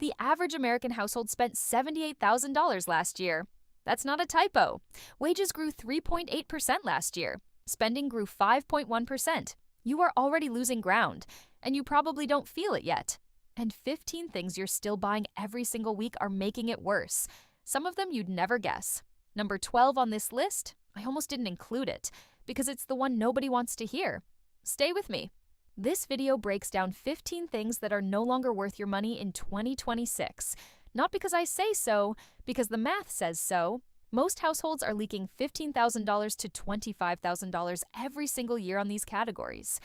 The average American household spent $78,000 last year. That's not a typo. Wages grew 3.8% last year. Spending grew 5.1%. You are already losing ground, and you probably don't feel it yet. And 15 things you're still buying every single week are making it worse. Some of them you'd never guess. Number 12 on this list, I almost didn't include it, because it's the one nobody wants to hear. Stay with me. This video breaks down 15 things that are no longer worth your money in 2026. Not because I say so, because the math says so. Most households are leaking $15,000 to $25,000 every single year on these categories.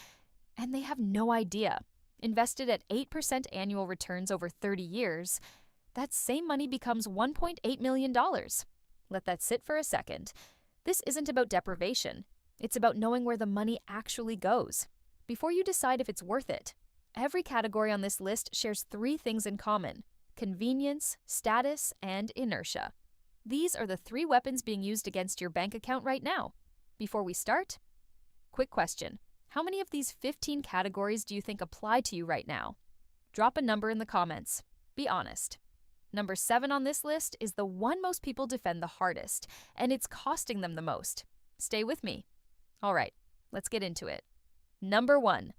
And they have no idea. Invested at 8% annual returns over 30 years, that same money becomes $1.8 million. Let that sit for a second. This isn't about deprivation. It's about knowing where the money actually goes. Before you decide if it's worth it, every category on this list shares three things in common: convenience, status, and inertia. These are the three weapons being used against your bank account right now. Before we start, quick question. How many of these 15 categories do you think apply to you right now? Drop a number in the comments. Be honest. Number 7 on this list is the one most people defend the hardest, and it's costing them the most. Stay with me. All right, let's get into it. Number 1,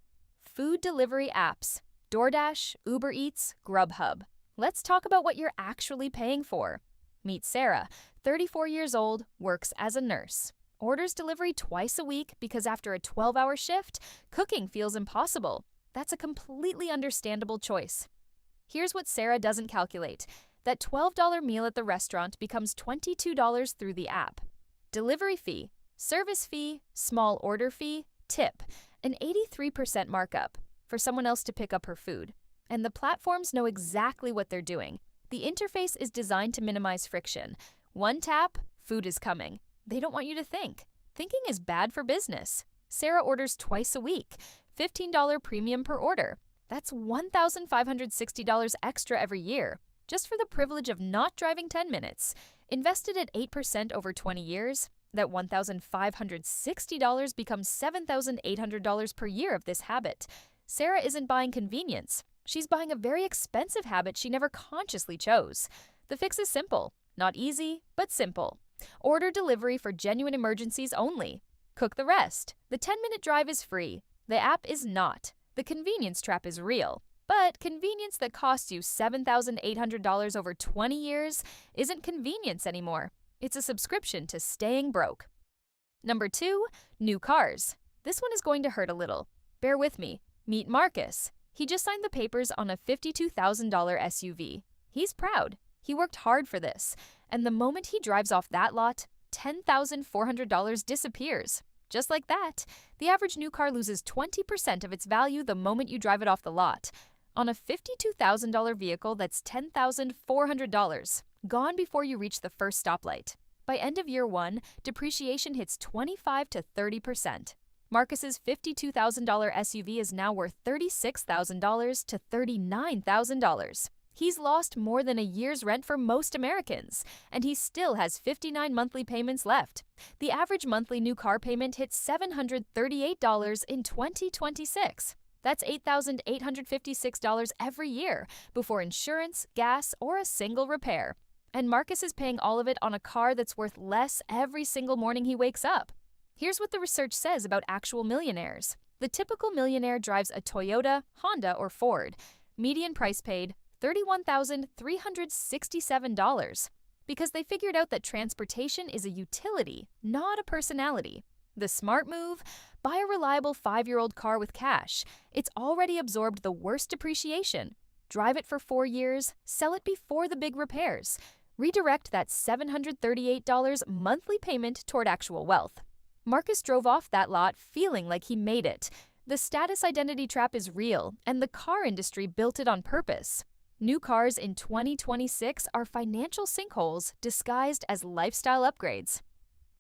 food delivery apps. DoorDash, Uber Eats, Grubhub. Let's talk about what you're actually paying for. Meet Sarah, 34 years old, works as a nurse. Orders delivery twice a week because after a 12-hour shift, cooking feels impossible. That's a completely understandable choice. Here's what Sarah doesn't calculate. That $12 meal at the restaurant becomes $22 through the app. Delivery fee, service fee, small order fee, tip, an 83% markup for someone else to pick up her food. And the platforms know exactly what they're doing. The interface is designed to minimize friction. One tap, food is coming. They don't want you to think. Thinking is bad for business. Sarah orders twice a week, $15 premium per order. That's $1,560 extra every year, just for the privilege of not driving 10 minutes. Invested at 8% over 20 years, that $1,560 becomes $7,800 per year of this habit. Sarah isn't buying convenience. She's buying a very expensive habit she never consciously chose. The fix is simple. Not easy, but simple. Order delivery for genuine emergencies only. Cook the rest. The 10-minute drive is free. The app is not. The convenience trap is real. But convenience that costs you $7,800 over 20 years isn't convenience anymore. It's a subscription to staying broke. Number 2, new cars. This one is going to hurt a little. Bear with me. Meet Marcus. He just signed the papers on a $52,000 SUV. He's proud. He worked hard for this. And the moment he drives off that lot, $10,400 disappears. Just like that, the average new car loses 20% of its value the moment you drive it off the lot. On a $52,000 vehicle, that's $10,400, gone before you reach the first stoplight. By end of year 1, depreciation hits 25 to 30%. Marcus's $52,000 SUV is now worth $36,000 to $39,000. He's lost more than a year's rent for most Americans, and he still has 59 monthly payments left. The average monthly new car payment hits $738 in 2026. That's $8,856 every year before insurance, gas, or a single repair. And Marcus is paying all of it on a car that's worth less every single morning he wakes up. Here's what the research says about actual millionaires. The typical millionaire drives a Toyota, Honda, or Ford. Median price paid, $31,367, because they figured out that transportation is a utility, not a personality. The smart move? Buy a reliable 5-year-old car with cash. It's already absorbed the worst depreciation. Drive it for 4 years, sell it before the big repairs. Redirect that $738 monthly payment toward actual wealth. Marcus drove off that lot feeling like he made it. The status identity trap is real, and the car industry built it on purpose. New cars in 2026 are financial sinkholes disguised as lifestyle upgrades.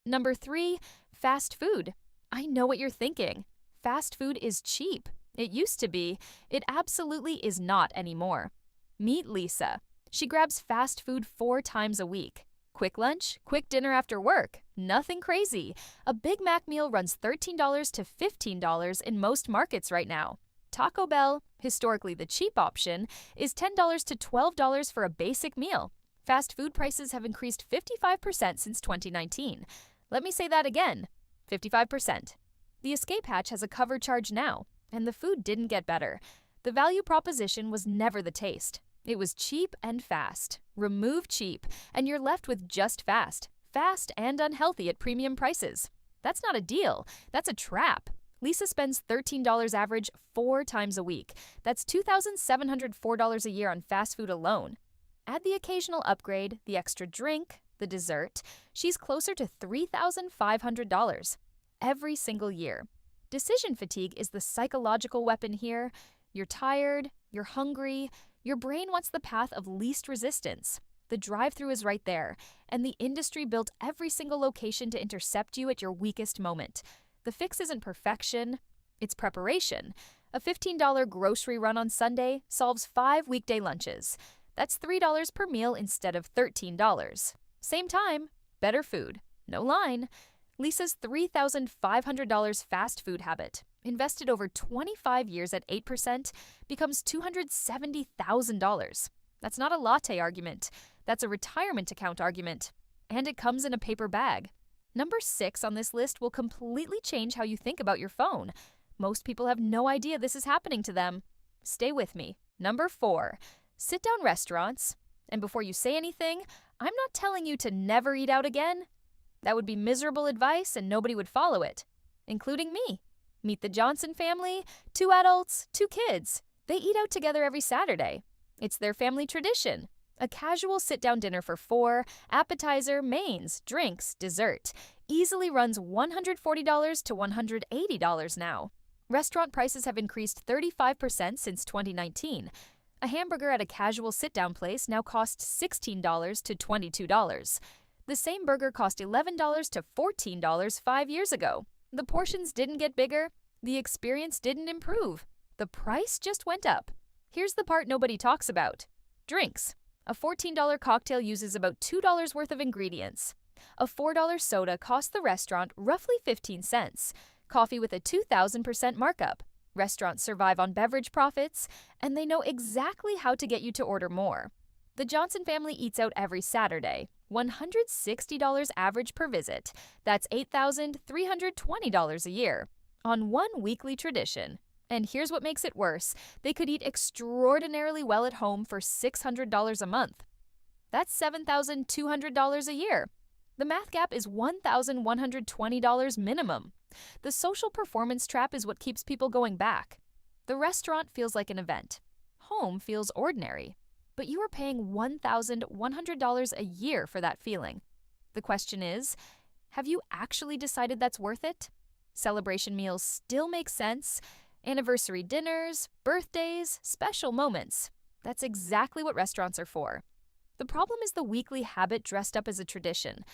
Number 3, fast food. I know what you're thinking. Fast food is cheap. It used to be. It absolutely is not anymore. Meet Lisa. She grabs fast food 4 times a week. Quick lunch, quick dinner after work. Nothing crazy. A Big Mac meal runs $13 to $15 in most markets right now. Taco Bell, historically the cheap option, is $10 to $12 for a basic meal. Fast food prices have increased 55% since 2019. Let me say that again, 55%. The escape hatch has a cover charge now, and the food didn't get better. The value proposition was never the taste. It was cheap and fast. Remove cheap, and you're left with just fast. Fast and unhealthy at premium prices. That's not a deal. That's a trap. Lisa spends $13 average 4 times a week. That's $2,704 a year on fast food alone. Add the occasional upgrade, the extra drink, the dessert. She's closer to $3,500 every single year. Decision fatigue is the psychological weapon here. You're tired, you're hungry, your brain wants the path of least resistance. The drive-thru is right there, and the industry built every single location to intercept you at your weakest moment. The fix isn't perfection, it's preparation. A $15 grocery run on Sunday solves 5 weekday lunches. That's $3 per meal instead of $13. Same time, better food. No line. Lisa's $3,500 fast food habit, invested over 25 years at 8%, becomes $270,000. That's not a latte argument. That's a retirement account argument. And it comes in a paper bag. Number 6 on this list will completely change how you think about your phone. Most people have no idea this is happening to them. Stay with me. Number 4, sit-down restaurants. And before you say anything, I'm not telling you to never eat out again. That would be miserable advice and nobody would follow it, including me. Meet the Johnson family, 2 adults, 2 kids. They eat out together every Saturday. It's their family tradition. A casual sit-down dinner for 4, appetizer, mains, drinks, dessert. Easily runs $140 to $180 now. Restaurant prices have increased 35% since 2019. A hamburger at a casual sit-down place now costs $16 to $22. The same burger cost $11 to $14 5 years ago. The portions didn't get bigger. The experience didn't improve. The price just went up. Here's the part nobody talks about. Drinks. A $14 cocktail uses about $2 worth of ingredients. A $4 soda costs the restaurant roughly 15 cents. Coffee with a 2,000% markup. Restaurants survive on beverage profits, and they know exactly how to get you to order more. The Johnson family eats out every Saturday. $160 average per visit. That's $8,320 a year. On one weekly tradition. And here's what makes it worse. They could eat extraordinarily well at home for $600 a month. That's $7,200 a year. The math gap is $1,120 minimum. The social performance trap is what keeps people going back. The restaurant feels like an event. Home feels ordinary. But you are paying $1,100 a year for that feeling. The question is, have you actually decided that's worth it? Celebration meals still make sense. Anniversary dinners, birthdays, special moments. That's exactly what restaurants are for. The problem is the weekly habit dressed up as a tradition.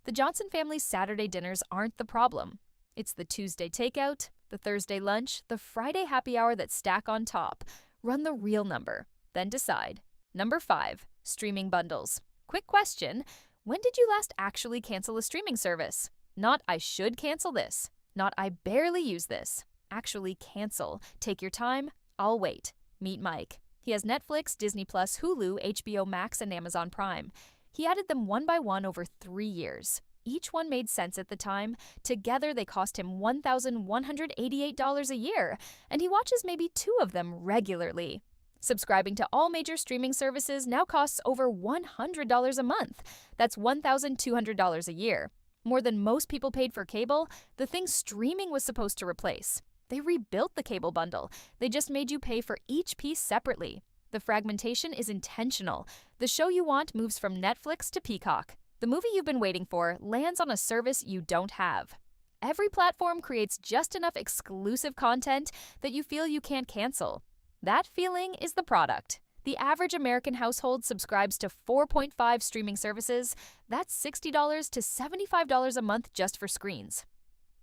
The Johnson family's Saturday dinners aren't the problem. It's the Tuesday takeout, the Thursday lunch, the Friday happy hour that stack on top. Run the real number, then decide. Number 5, streaming bundles. Quick question, when did you last actually cancel a streaming service? Not I should cancel this. Not I barely use this. Actually cancel. Take your time. I'll wait. Meet Mike. He has Netflix, Disney+, Hulu, HBO Max, and Amazon Prime. He added them one by one over 3 years. Each one made sense at the time. Together, they cost him $1,188 a year, and he watches maybe 2 of them regularly. Subscribing to all major streaming services now costs over $100 a month. That's $1,200 a year. More than most people paid for cable, the thing streaming was supposed to replace. They rebuilt the cable bundle. They just made you pay for each piece separately. The fragmentation is intentional. The show you want moves from Netflix to Peacock. The movie you've been waiting for lands on a service you don't have. Every platform creates just enough exclusive content that you feel you can't cancel. That feeling is the product. The average American household subscribes to 4.5 streaming services. That's $60 to $75 a month just for screens.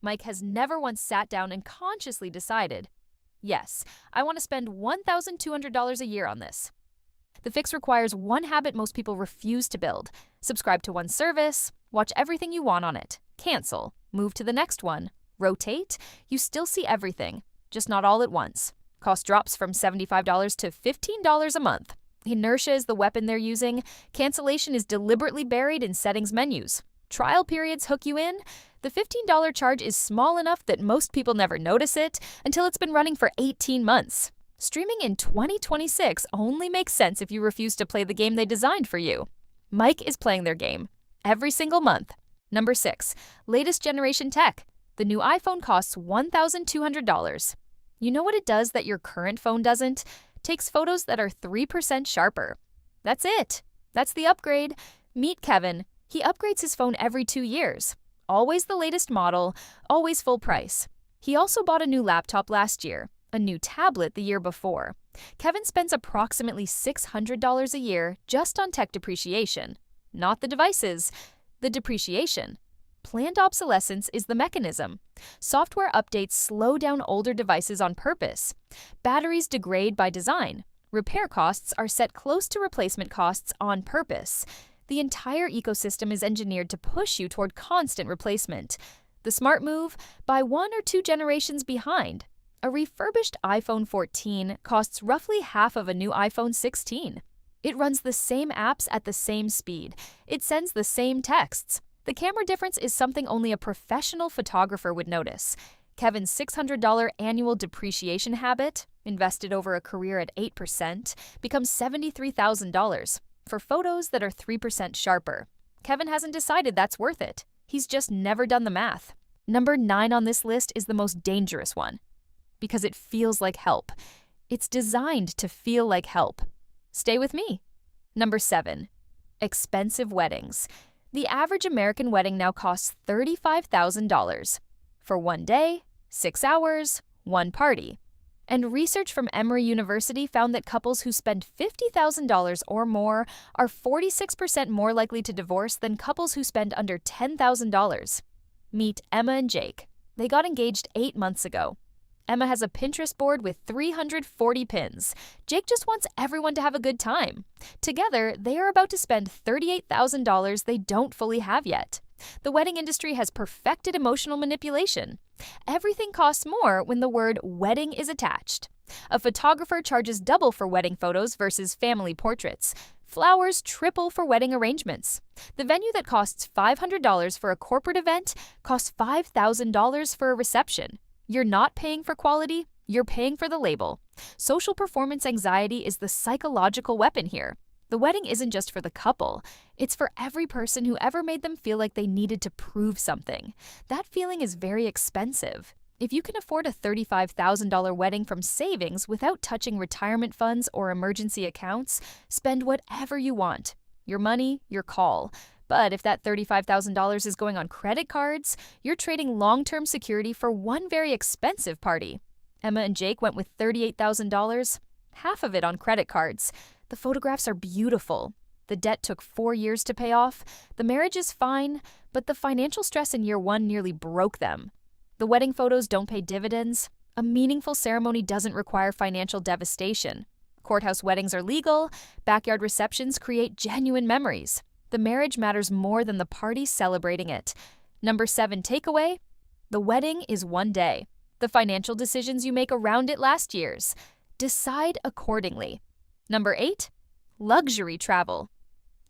Mike has never once sat down and consciously decided, yes, I want to spend $1,200 a year on this. The fix requires one habit most people refuse to build. Subscribe to one service, watch everything you want on it, cancel, move to the next one, rotate, you still see everything, just not all at once. Cost drops from $75 to $15 a month. Inertia is the weapon they're using. Cancellation is deliberately buried in settings menus. Trial periods hook you in. The $15 charge is small enough that most people never notice it until it's been running for 18 months. Streaming in 2026 only makes sense if you refuse to play the game they designed for you. Mike is playing their game every single month. Number 6. Latest generation tech. The new iPhone costs $1,200. You know what it does that your current phone doesn't? Takes photos that are 3% sharper. That's it. That's the upgrade. Meet Kevin. He upgrades his phone every 2 years. Always the latest model, always full price. He also bought a new laptop last year, a new tablet the year before. Kevin spends approximately $600 a year just on tech depreciation. Not the devices, the depreciation. Planned obsolescence is the mechanism. Software updates slow down older devices on purpose. Batteries degrade by design. Repair costs are set close to replacement costs on purpose. The entire ecosystem is engineered to push you toward constant replacement. The smart move? Buy 1 or 2 generations behind. A refurbished iPhone 14 costs roughly half of a new iPhone 16. It runs the same apps at the same speed. It sends the same texts. The camera difference is something only a professional photographer would notice. Kevin's $600 annual depreciation habit, invested over a career at 8%, becomes $73,000 for photos that are 3% sharper. Kevin hasn't decided that's worth it. He's just never done the math. Number 9 on this list is the most dangerous one because it feels like help. It's designed to feel like help. Stay with me. Number 7. Expensive weddings. The average American wedding now costs $35,000 for 1 day, 6 hours, 1 party. And research from Emory University found that couples who spend $50,000 or more are 46% more likely to divorce than couples who spend under $10,000. Meet Emma and Jake. They got engaged 8 months ago. Emma has a Pinterest board with 340 pins. Jake just wants everyone to have a good time. Together, they are about to spend $38,000 they don't fully have yet. The wedding industry has perfected emotional manipulation. Everything costs more when the word wedding is attached. A photographer charges double for wedding photos versus family portraits. Flowers triple for wedding arrangements. The venue that costs $500 for a corporate event costs $5,000 for a reception. You're not paying for quality, you're paying for the label. Social performance anxiety is the psychological weapon here. The wedding isn't just for the couple, it's for every person who ever made them feel like they needed to prove something. That feeling is very expensive. If you can afford a $35,000 wedding from savings without touching retirement funds or emergency accounts, spend whatever you want. Your money, your call. But if that $35,000 is going on credit cards, you're trading long-term security for one very expensive party. Emma and Jake went with $38,000, half of it on credit cards. The photographs are beautiful. The debt took 4 years to pay off. The marriage is fine, but the financial stress in year 1 nearly broke them. The wedding photos don't pay dividends. A meaningful ceremony doesn't require financial devastation. Courthouse weddings are legal. Backyard receptions create genuine memories. The marriage matters more than the party celebrating it. Number 7 takeaway: the wedding is 1 day. The financial decisions you make around it last year's. Decide accordingly. Number 8, luxury travel.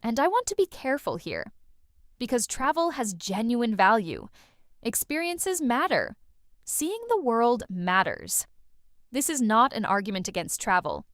And I want to be careful here, because travel has genuine value. Experiences matter. Seeing the world matters. This is not an argument against travel.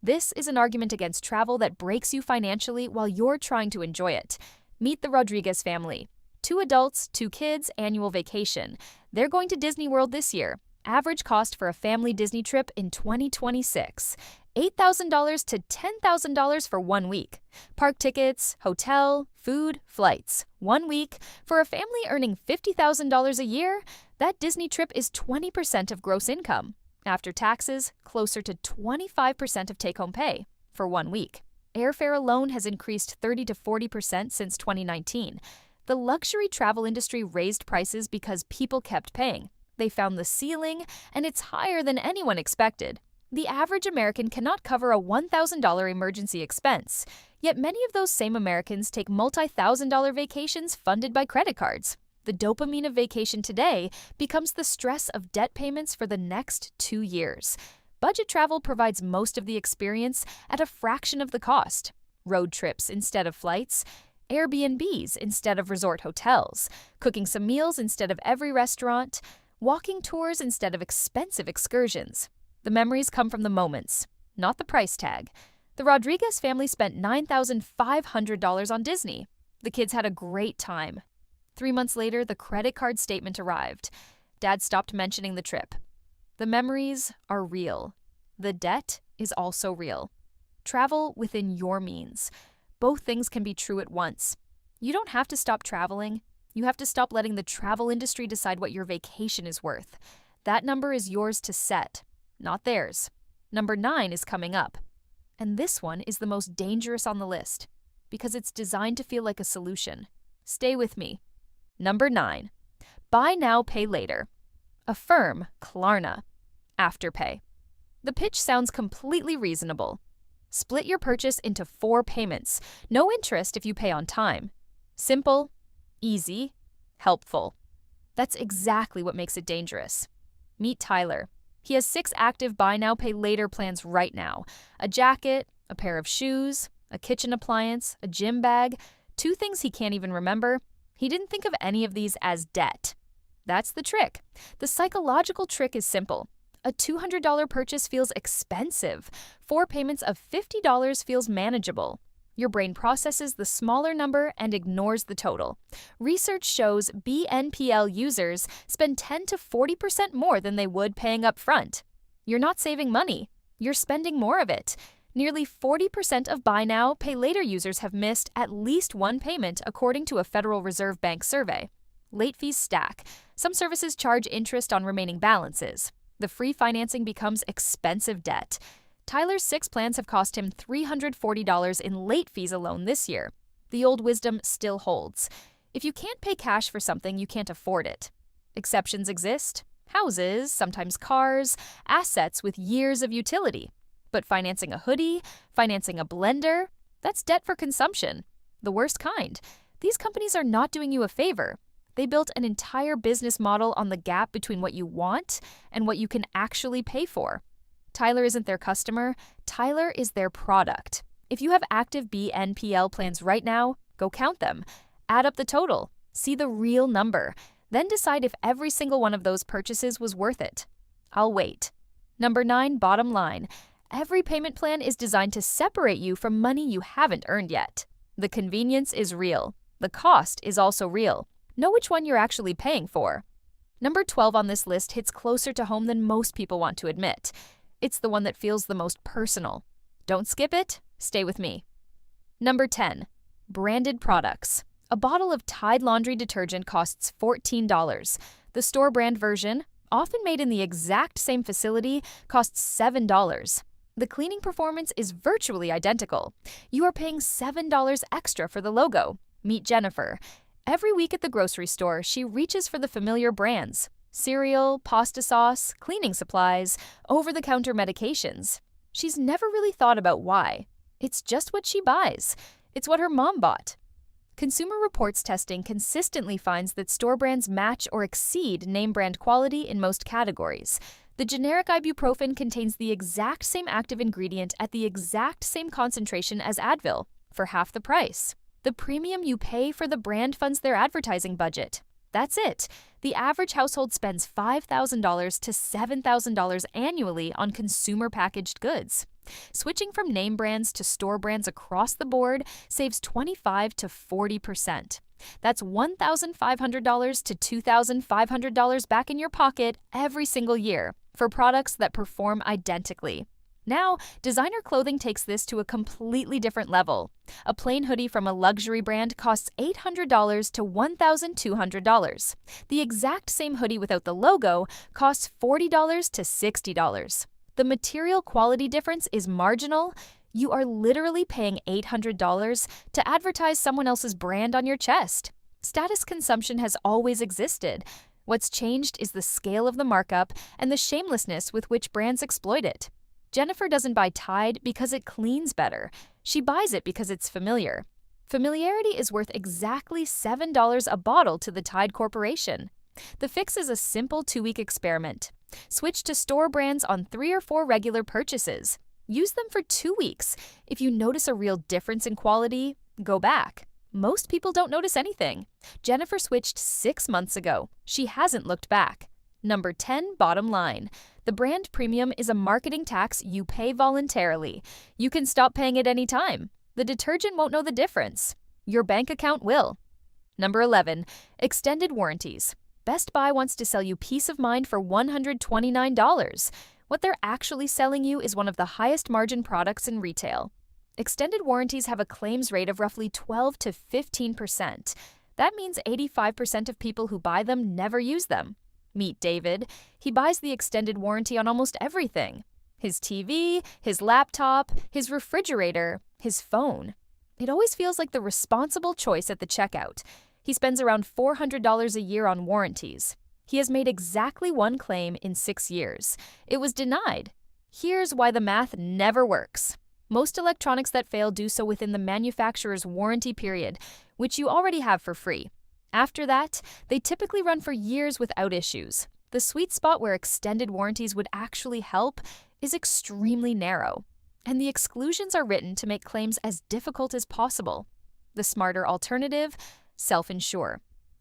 This is an argument against travel that breaks you financially while you're trying to enjoy it. Meet the Rodriguez family. 2 adults, 2 kids, annual vacation. They're going to Disney World this year. Average cost for a family Disney trip in 2026. $8,000 to $10,000 for 1 week. Park tickets, hotel, food, flights. 1 week. For a family earning $50,000 a year, that Disney trip is 20% of gross income. After taxes, closer to 25% of take-home pay for 1 week. Airfare alone has increased 30 to 40% since 2019. The luxury travel industry raised prices because people kept paying. They found the ceiling, and it's higher than anyone expected. The average American cannot cover a $1,000 emergency expense, yet many of those same Americans take multi-$1,000 vacations funded by credit cards. The dopamine of vacation today becomes the stress of debt payments for the next 2 years. Budget travel provides most of the experience at a fraction of the cost. Road trips instead of flights, Airbnbs instead of resort hotels, cooking some meals instead of every restaurant, walking tours instead of expensive excursions. The memories come from the moments, not the price tag. The Rodriguez family spent $9,500 on Disney. The kids had a great time. 3 months later, the credit card statement arrived. Dad stopped mentioning the trip. The memories are real. The debt is also real. Travel within your means. Both things can be true at once. You don't have to stop traveling. You have to stop letting the travel industry decide what your vacation is worth. That number is yours to set, not theirs. Number 9 is coming up. And this one is the most dangerous on the list because it's designed to feel like a solution. Stay with me. Number 9. Buy now, pay later. Affirm, Klarna. Afterpay. The pitch sounds completely reasonable. Split your purchase into 4 payments. No interest if you pay on time. Simple, easy, helpful. That's exactly what makes it dangerous. Meet Tyler. He has 6 active buy now, pay later plans right now. A jacket, a pair of shoes, a kitchen appliance, a gym bag, 2 things he can't even remember. He didn't think of any of these as debt. That's the trick. The psychological trick is simple. A $200 purchase feels expensive. 4 payments of $50 feels manageable. Your brain processes the smaller number and ignores the total. Research shows BNPL users spend 10 to 40% more than they would paying up front. You're not saving money. You're spending more of it. Nearly 40% of buy now, pay later users have missed at least one payment, according to a Federal Reserve Bank survey. Late fees stack. Some services charge interest on remaining balances. The free financing becomes expensive debt. Tyler's 6 plans have cost him $340 in late fees alone this year. The old wisdom still holds. If you can't pay cash for something, you can't afford it. Exceptions exist. Houses, sometimes cars, assets with years of utility. But financing a hoodie, financing a blender, that's debt for consumption. The worst kind. These companies are not doing you a favor. They built an entire business model on the gap between what you want and what you can actually pay for. Tyler isn't their customer. Tyler is their product. If you have active BNPL plans right now, go count them. Add up the total. See the real number. Then decide if every single one of those purchases was worth it. I'll wait. Number 9, bottom line. Every payment plan is designed to separate you from money you haven't earned yet. The convenience is real. The cost is also real. Know which one you're actually paying for. Number 12 on this list hits closer to home than most people want to admit. It's the one that feels the most personal. Don't skip it. Stay with me. Number 10. Branded products. A bottle of Tide laundry detergent costs $14. The store brand version, often made in the exact same facility, costs $7. The cleaning performance is virtually identical. You are paying $7 extra for the logo. Meet Jennifer. Every week at the grocery store, she reaches for the familiar brands: cereal, pasta sauce, cleaning supplies, over-the-counter medications. She's never really thought about why. It's just what she buys. It's what her mom bought. Consumer Reports testing consistently finds that store brands match or exceed name brand quality in most categories. The generic ibuprofen contains the exact same active ingredient at the exact same concentration as Advil, for half the price. The premium you pay for the brand funds their advertising budget. That's it. The average household spends $5,000 to $7,000 annually on consumer packaged goods. Switching from name brands to store brands across the board saves 25 to 40%. That's $1,500 to $2,500 back in your pocket every single year for products that perform identically. Now, designer clothing takes this to a completely different level. A plain hoodie from a luxury brand costs $800 to $1,200. The exact same hoodie without the logo costs $40 to $60. The material quality difference is marginal. You are literally paying $800 to advertise someone else's brand on your chest. Status consumption has always existed. What's changed is the scale of the markup and the shamelessness with which brands exploit it. Jennifer doesn't buy Tide because it cleans better. She buys it because it's familiar. Familiarity is worth exactly $7 a bottle to the Tide Corporation. The fix is a simple 2-week experiment. Switch to store brands on 3 or 4 regular purchases. Use them for 2 weeks. If you notice a real difference in quality, go back. Most people don't notice anything. Jennifer switched 6 months ago. She hasn't looked back. Number 10, bottom line. The brand premium is a marketing tax you pay voluntarily. You can stop paying at any time. The detergent won't know the difference. Your bank account will. Number 11, extended warranties. Best Buy wants to sell you peace of mind for $129. What they're actually selling you is one of the highest margin products in retail. Extended warranties have a claims rate of roughly 12 to 15%. That means 85% of people who buy them never use them. Meet David. He buys the extended warranty on almost everything. His TV, his laptop, his refrigerator, his phone. It always feels like the responsible choice at the checkout. He spends around $400 a year on warranties. He has made exactly one claim in 6 years. It was denied. Here's why the math never works. Most electronics that fail do so within the manufacturer's warranty period, which you already have for free. After that, they typically run for years without issues. The sweet spot where extended warranties would actually help is extremely narrow, and the exclusions are written to make claims as difficult as possible. The smarter alternative? Self-insure.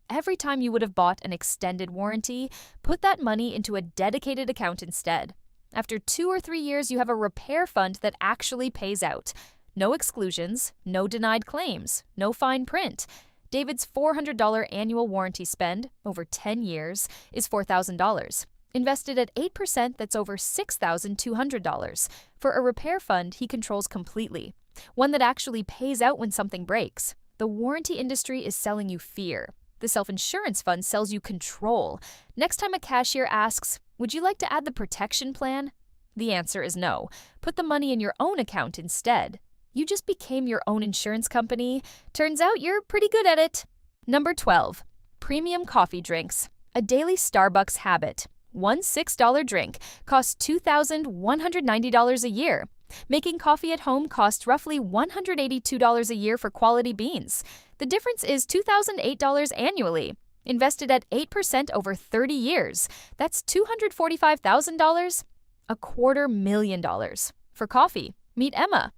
Every time you would have bought an extended warranty, put that money into a dedicated account instead. After 2 or 3 years, you have a repair fund that actually pays out. No exclusions, no denied claims, no fine print. David's $400 annual warranty spend, over 10 years, is $4,000. Invested at 8%, that's over $6,200. For a repair fund he controls completely. One that actually pays out when something breaks. The warranty industry is selling you fear. The self-insurance fund sells you control. Next time a cashier asks, "Would you like to add the protection plan?" The answer is no. Put the money in your own account instead. You just became your own insurance company. Turns out you're pretty good at it. Number 12, premium coffee drinks. A daily Starbucks habit. One $6 drink costs $2,190 a year. Making coffee at home costs roughly $182 a year for quality beans. The difference is $2,008 annually. Invested at 8% over 30 years. That's $245,000. $250,000 for coffee. Meet Emma.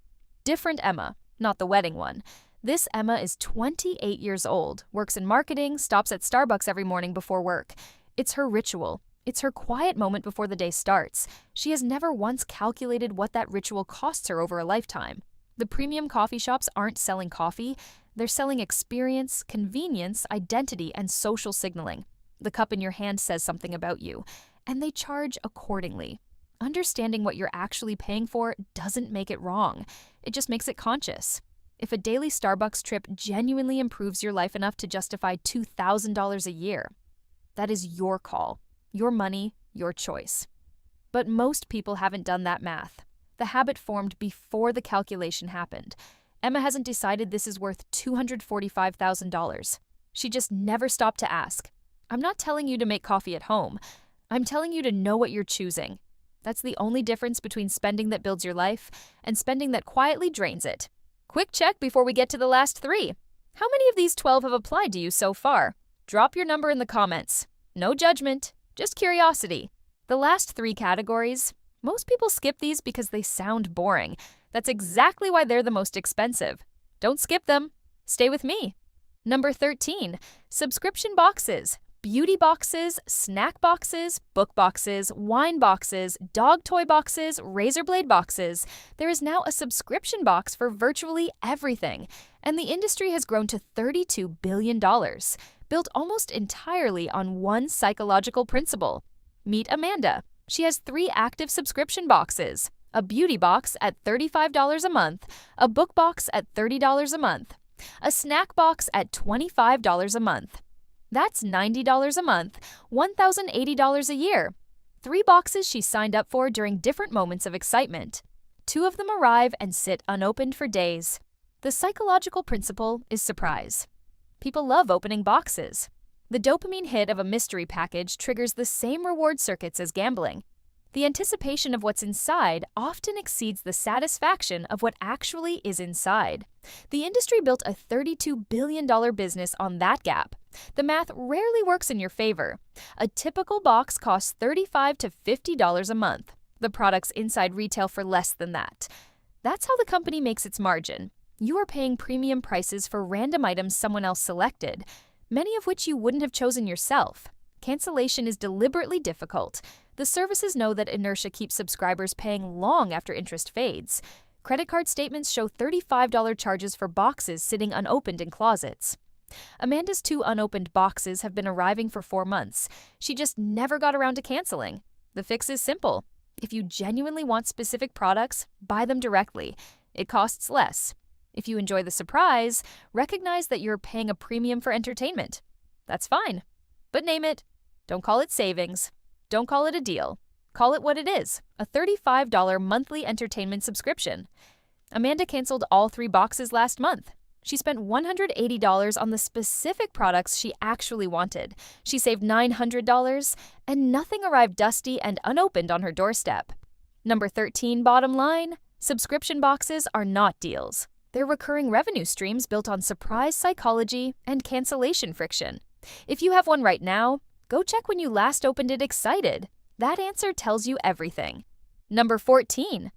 Different Emma, not the wedding one. This Emma is 28 years old, works in marketing, stops at Starbucks every morning before work. It's her ritual. It's her quiet moment before the day starts. She has never once calculated what that ritual costs her over a lifetime. The premium coffee shops aren't selling coffee. They're selling experience, convenience, identity, and social signaling. The cup in your hand says something about you, and they charge accordingly. Understanding what you're actually paying for doesn't make it wrong. It just makes it conscious. If a daily Starbucks trip genuinely improves your life enough to justify $2,000 a year, that is your call, your money, your choice. But most people haven't done that math. The habit formed before the calculation happened. Emma hasn't decided this is worth $245,000. She just never stopped to ask. I'm not telling you to make coffee at home. I'm telling you to know what you're choosing. That's the only difference between spending that builds your life and spending that quietly drains it. Quick check before we get to the last 3. How many of these 12 have applied to you so far? Drop your number in the comments. No judgment, just curiosity. The last 3 categories, most people skip these because they sound boring. That's exactly why they're the most expensive. Don't skip them. Stay with me. Number 13, subscription boxes. Beauty boxes, snack boxes, book boxes, wine boxes, dog toy boxes, razor blade boxes. There is now a subscription box for virtually everything, and the industry has grown to $32 billion, built almost entirely on one psychological principle. Meet Amanda. She has 3 active subscription boxes, a beauty box at $35 a month, a book box at $30 a month, a snack box at $25 a month. That's $90 a month, $1,080 a year. 3 boxes she signed up for during different moments of excitement. 2 of them arrive and sit unopened for days. The psychological principle is surprise. People love opening boxes. The dopamine hit of a mystery package triggers the same reward circuits as gambling. The anticipation of what's inside often exceeds the satisfaction of what actually is inside. The industry built a $32 billion business on that gap, The math rarely works in your favor. A typical box costs $35 to $50 a month. The products inside retail for less than that. That's how the company makes its margin. You are paying premium prices for random items someone else selected, many of which you wouldn't have chosen yourself. Cancellation is deliberately difficult. The services know that inertia keeps subscribers paying long after interest fades. Credit card statements show $35 charges for boxes sitting unopened in closets. Amanda's 2 unopened boxes have been arriving for 4 months. She just never got around to canceling. The fix is simple. If you genuinely want specific products, buy them directly. It costs less. If you enjoy the surprise, recognize that you're paying a premium for entertainment. That's fine. But name it. Don't call it savings. Don't call it a deal. Call it what it is, a $35 monthly entertainment subscription. Amanda canceled all 3 boxes last month. She spent $180 on the specific products she actually wanted. She saved $900, and nothing arrived dusty and unopened on her doorstep. Number 13, bottom line, subscription boxes are not deals. They're recurring revenue streams built on surprise psychology and cancellation friction. If you have one right now, go check when you last opened it excited. That answer tells you everything. Number 14,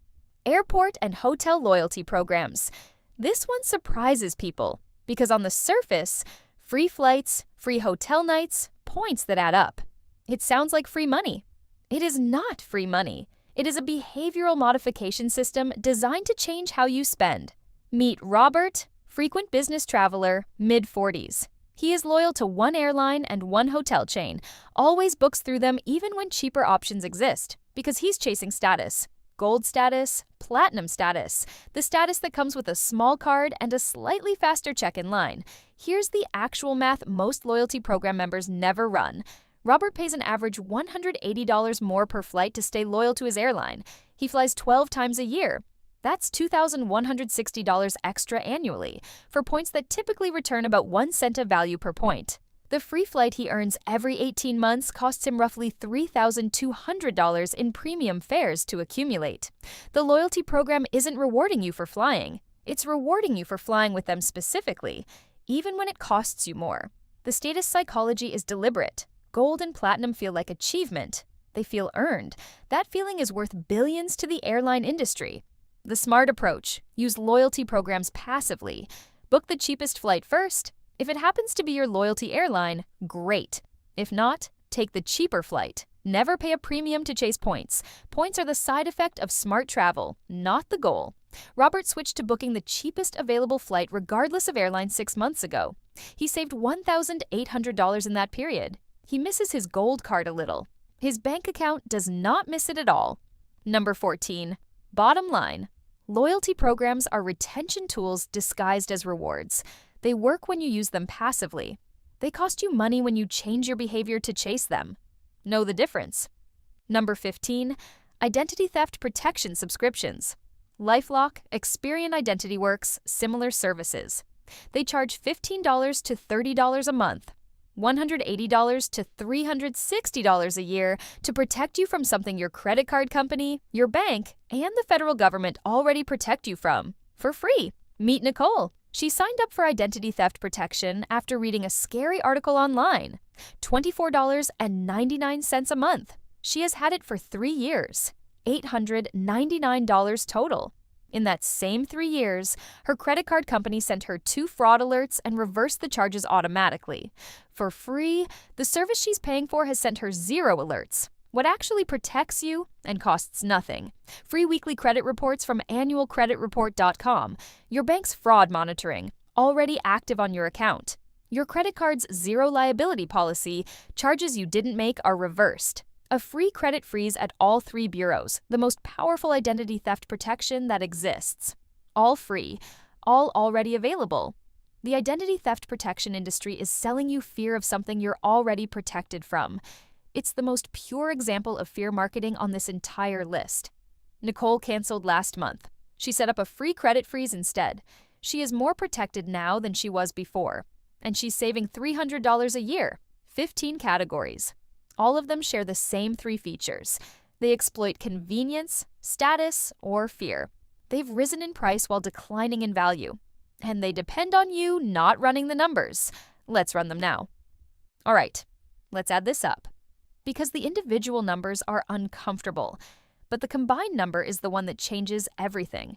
airport and hotel loyalty programs. This one surprises people because on the surface, free flights, free hotel nights, points that add up. It sounds like free money. It is not free money. It is a behavioral modification system designed to change how you spend. Meet Robert, frequent business traveler, mid-40s. He is loyal to one airline and one hotel chain, always books through them even when cheaper options exist, because he's chasing status. Gold status, platinum status, the status that comes with a small card and a slightly faster check-in line. Here's the actual math most loyalty program members never run. Robert pays an average $180 more per flight to stay loyal to his airline. He flies 12 times a year. That's $2,160 extra annually, for points that typically return about 1 cent of value per point. The free flight he earns every 18 months costs him roughly $3,200 in premium fares to accumulate. The loyalty program isn't rewarding you for flying. It's rewarding you for flying with them specifically, even when it costs you more. The status psychology is deliberate. Gold and platinum feel like achievement. They feel earned. That feeling is worth billions to the airline industry. The smart approach: use loyalty programs passively. Book the cheapest flight first. If it happens to be your loyalty airline, great. If not, take the cheaper flight. Never pay a premium to chase points. Points are the side effect of smart travel, not the goal. Robert switched to booking the cheapest available flight regardless of airline 6 months ago. He saved $1,800 in that period. He misses his gold card a little. His bank account does not miss it at all. Number 14, bottom line. Loyalty programs are retention tools disguised as rewards. They work when you use them passively. They cost you money when you change your behavior to chase them. Know the difference. Number 15, identity theft protection subscriptions. LifeLock, Experian Identity Works, similar services. They charge $15 to $30 a month, $180 to $360 a year to protect you from something your credit card company, your bank, and the federal government already protect you from, for free. Meet Nicole. She signed up for identity theft protection after reading a scary article online. $24.99 a month. She has had it for 3 years. $899 total. In that same 3 years, her credit card company sent her 2 fraud alerts and reversed the charges automatically. For free, the service she's paying for has sent her 0 alerts. What actually protects you and costs nothing. Free weekly credit reports from annualcreditreport.com. Your bank's fraud monitoring, already active on your account. Your credit card's zero liability policy, charges you didn't make are reversed. A free credit freeze at all 3 bureaus, the most powerful identity theft protection that exists. All free, all already available. The identity theft protection industry is selling you fear of something you're already protected from. It's the most pure example of fear marketing on this entire list. Nicole canceled last month. She set up a free credit freeze instead. She is more protected now than she was before. And she's saving $300 a year, 15 categories. All of them share the same 3 features. They exploit convenience, status, or fear. They've risen in price while declining in value. And they depend on you not running the numbers. Let's run them now. All right, let's add this up. Because the individual numbers are uncomfortable, but the combined number is the one that changes everything.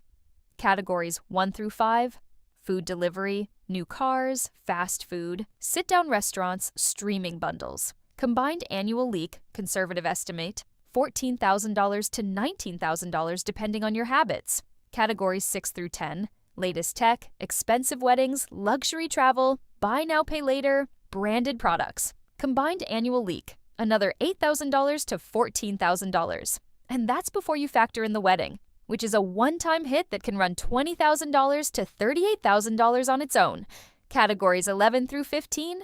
Categories 1 through 5, food delivery, new cars, fast food, sit-down restaurants, streaming bundles. Combined annual leak, conservative estimate, $14,000 to $19,000 depending on your habits. Categories 6 through 10, latest tech, expensive weddings, luxury travel, buy now, pay later, branded products. Combined annual leak, another $8,000 to $14,000. And that's before you factor in the wedding, which is a one-time hit that can run $20,000 to $38,000 on its own. Categories 11 through 15,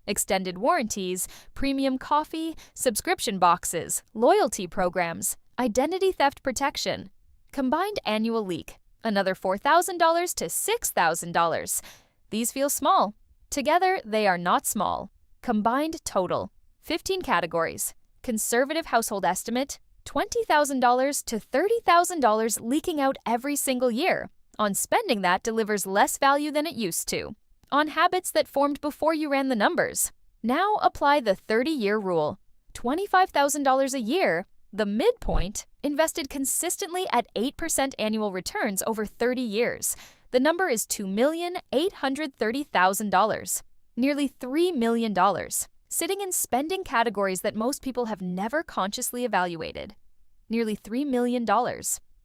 extended warranties, premium coffee, subscription boxes, loyalty programs, identity theft protection. Combined annual leak, another $4,000 to $6,000. These feel small. Together, they are not small. Combined total, 15 categories. Conservative household estimate, $20,000 to $30,000 leaking out every single year. On spending that delivers less value than it used to. On habits that formed before you ran the numbers. Now apply the 30-year rule. $25,000 a year, the midpoint, invested consistently at 8% annual returns over 30 years. The number is $2,830,000. Nearly $3 million. Sitting in spending categories that most people have never consciously evaluated. Nearly $3 million.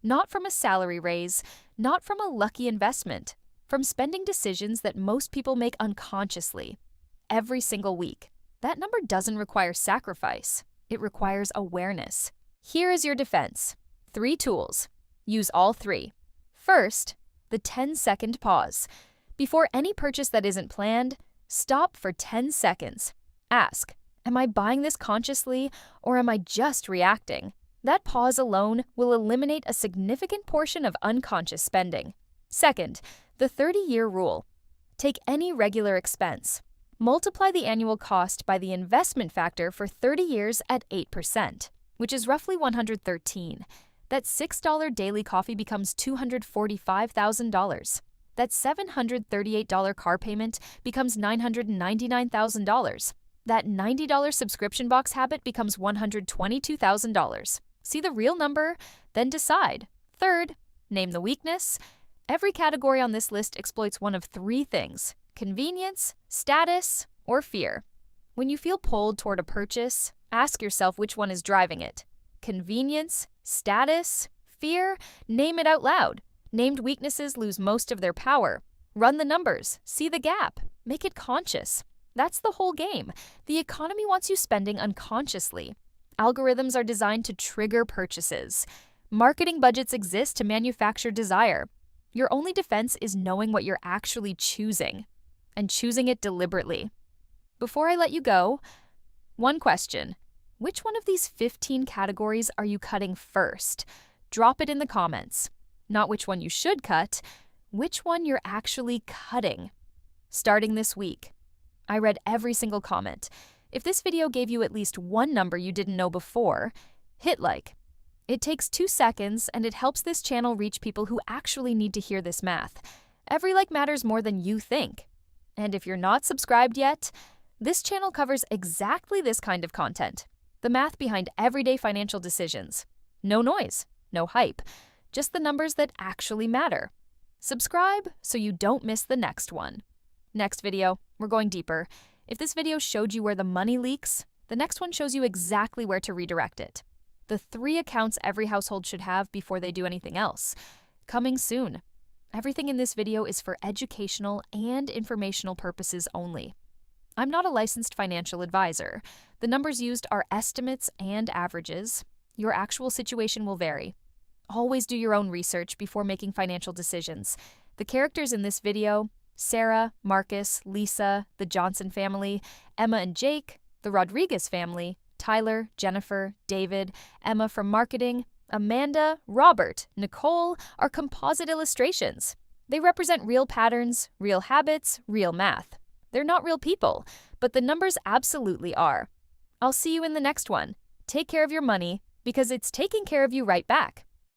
Not from a salary raise, not from a lucky investment, from spending decisions that most people make unconsciously. Every single week. That number doesn't require sacrifice. It requires awareness. Here is your defense. 3 tools. Use all 3. First, the 10-second pause. Before any purchase that isn't planned, stop for 10 seconds. Ask, am I buying this consciously or am I just reacting? That pause alone will eliminate a significant portion of unconscious spending. Second, the 30-year rule. Take any regular expense. Multiply the annual cost by the investment factor for 30 years at 8%, which is roughly $113. That $6 daily coffee becomes $245,000. That $738 car payment becomes $999,000. That $90 subscription box habit becomes $122,000. See the real number, then decide. Third, name the weakness. Every category on this list exploits one of 3 things: convenience, status, or fear. When you feel pulled toward a purchase, ask yourself which one is driving it. Convenience, status, fear? Name it out loud. Named weaknesses lose most of their power. Run the numbers, see the gap, make it conscious. That's the whole game. The economy wants you spending unconsciously. Algorithms are designed to trigger purchases. Marketing budgets exist to manufacture desire. Your only defense is knowing what you're actually choosing, and choosing it deliberately. Before I let you go, one question. Which one of these 15 categories are you cutting first? Drop it in the comments. Not which one you should cut, which one you're actually cutting. Starting this week. I read every single comment. If this video gave you at least one number you didn't know before, hit like. It takes 2 seconds and it helps this channel reach people who actually need to hear this math. Every like matters more than you think. And if you're not subscribed yet, this channel covers exactly this kind of content. The math behind everyday financial decisions. No noise, no hype, just the numbers that actually matter. Subscribe so you don't miss the next one. Next video, we're going deeper. If this video showed you where the money leaks, the next one shows you exactly where to redirect it. The 3 accounts every household should have before they do anything else. Coming soon. Everything in this video is for educational and informational purposes only. I'm not a licensed financial advisor. The numbers used are estimates and averages. Your actual situation will vary. Always do your own research before making financial decisions. The characters in this video, Sarah, Marcus, Lisa, the Johnson family, Emma and Jake, the Rodriguez family, Tyler, Jennifer, David, Emma from marketing, Amanda, Robert, Nicole are composite illustrations. They represent real patterns, real habits, real math. They're not real people, but the numbers absolutely are. I'll see you in the next one. Take care of your money because it's taking care of you right back.